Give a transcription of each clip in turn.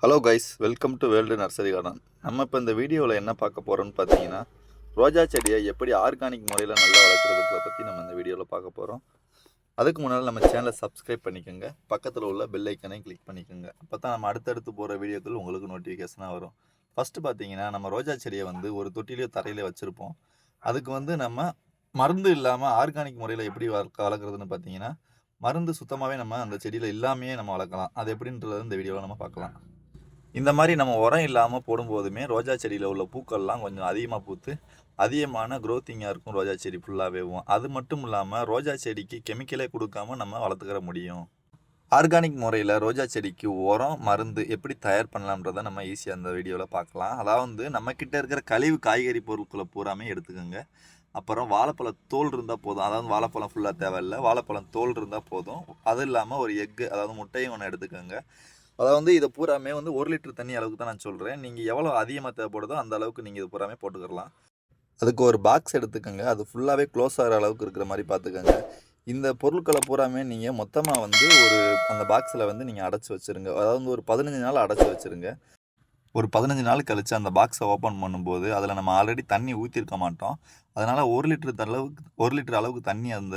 Hello guys, welcome to world nursery garden. நம்ம இப்போ இந்த வீடியோவில் என்ன பார்க்க போகிறோம்னு பார்த்தீங்கன்னா, ரோஜா செடியை எப்படி ஆர்கானிக் முறையில் நல்லா வளர்க்குறதுக்கு பற்றி நம்ம இந்த வீடியோவில் பார்க்க போகிறோம். அதுக்கு முன்னால் நம்ம சேனலை சப்ஸ்கிரைப் பண்ணிக்கோங்க, பக்கத்தில் உள்ள பெல் ஐக்கனையும் கிளிக் பண்ணிக்கோங்க. அப்போ தான் நம்ம அடுத்தடுத்து போகிற வீடியோக்கள் உங்களுக்கு நோட்டிஃபிகேஷனாக வரும். ஃபஸ்ட்டு பார்த்தீங்கன்னா, நம்ம ரோஜா செடியை ஒரு தொட்டிலையோ தரையிலையோ வச்சுருப்போம். அதுக்கு நம்ம மருந்து இல்லாமல் ஆர்கானிக் முறையில் எப்படி வளர்க்குறதுன்னு பார்த்தீங்கன்னா, மருந்து சுத்தமாகவே நம்ம அந்த செடியில் இல்லாமையே நம்ம வளர்க்கலாம். அது எப்படின்றது இந்த வீடியோவில் நம்ம பார்க்கலாம். இந்த மாதிரி நம்ம உரம் இல்லாமல் போடும்போதுமே ரோஜா செடியில் உள்ள பூக்கள்லாம் கொஞ்சம் அதிகமாக பூத்து அதிகமான க்ரோத்திங்காக இருக்கும் ரோஜா செடி ஃபுல்லாகவேவும். அது மட்டும் இல்லாமல் ரோஜா செடிக்கு கெமிக்கலே கொடுக்காம நம்ம வளர்த்துக்கிற முடியும். ஆர்கானிக் முறையில் ரோஜா செடிக்கு உரம் மருந்து எப்படி தயார் பண்ணலாம்ன்றதை நம்ம ஈஸியாக அந்த வீடியோவில் பார்க்கலாம். அதாவது நம்மக்கிட்ட இருக்கிற கழிவு காய்கறி பொருட்களை பூராமே எடுத்துக்கோங்க. அப்புறம் வாழைப்பழ தோல் இருந்தால் போதும். அதாவது வாழைப்பழம் ஃபுல்லாக தேவையில்லை, வாழைப்பழம் தோல் இருந்தால் போதும். அது இல்லாமல் ஒரு எக்கு, அதாவது முட்டையும் ஒன்று எடுத்துக்கோங்க. அதாவது இதை பூராமே 1 லிட்டர் தண்ணி அளவுக்கு தான் நான் சொல்கிறேன். நீங்கள் எவ்வளோ அதிகமாக தேவைப்படுதோ அந்த அளவுக்கு நீங்கள் இது பூராமே போட்டுக்கலாம். அதுக்கு ஒரு பாக்ஸ் எடுத்துக்கோங்க. அது ஃபுல்லாகவே க்ளோஸ் ஆகிற அளவுக்கு இருக்கிற மாதிரி பார்த்துக்கோங்க. இந்த பொருட்களை பூராமே நீங்கள் மொத்தமாக ஒரு அந்த பாக்ஸில் நீங்கள் அடைச்சி வச்சுருங்க. அதாவது ஒரு 15 நாள் அடைச்சி வச்சுருங்க. ஒரு 15 நாள் கழித்து அந்த பாக்ஸை ஓப்பன் பண்ணும்போது அதில் நம்ம ஆல்ரெடி தண்ணி ஊற்றிருக்க மாட்டோம். அதனால் 1 லிட்டர் அளவுக்கு தண்ணி அந்த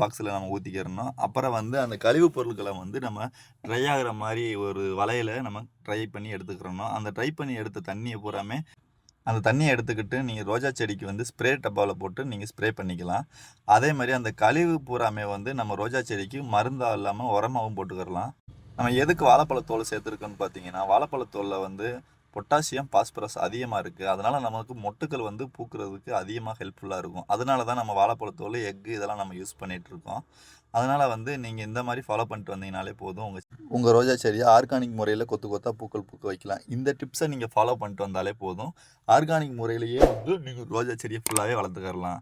பாக்ஸில் நம்ம ஊற்றிக்கிறணும். அப்புறம் அந்த கழிவு பொருட்களை நம்ம ட்ரை ஆகிற மாதிரி ஒரு வலையில் நம்ம ட்ரை பண்ணி எடுத்துக்கிறணும். அந்த ட்ரை பண்ணி எடுத்த தண்ணியை பூராமே அந்த தண்ணியை எடுத்துக்கிட்டு நீங்கள் ரோஜா செடிக்கு ஸ்ப்ரே டப்பாவில் போட்டு நீங்கள் ஸ்ப்ரே பண்ணிக்கலாம். அதே மாதிரி அந்த கழிவு பூராமே நம்ம ரோஜா செடிக்கு மருந்தாக இல்லாமல் உரமாகவும் போட்டுக்கிறலாம். நம்ம எதுக்கு வாழைப்பழத்தோல் சேர்த்துருக்கோன்னு பார்த்தீங்கன்னா, வாழைப்பழத்தோலில் பொட்டாசியம், பாஸ்பரஸ் அதிகமாக இருக்குது. அதனால் நமக்கு மொட்டுக்கள் பூக்கிறதுக்கு அதிகமாக ஹெல்ப்ஃபுல்லாக இருக்கும். அதனால தான் நம்ம வாழைப்பழத்தோல், எக்கு இதெல்லாம் நம்ம யூஸ் பண்ணிகிட்ருக்கோம். அதனால் நீங்கள் இந்த மாதிரி ஃபாலோ பண்ணிட்டு வந்தீங்கனாலே போதும். உங்கள் ரோஜா செடியை ஆர்கானிக் முறையில் கொத்து கொத்தாக பூக்கள் பூக்க வைக்கலாம். இந்த டிப்ஸை நீங்கள் ஃபாலோ பண்ணிட்டு வந்தாலே போதும். ஆர்கானிக் முறையிலேயே நீங்கள் ரோஜா செடியை ஃபுல்லாகவே வளர்த்துக்கலாம்.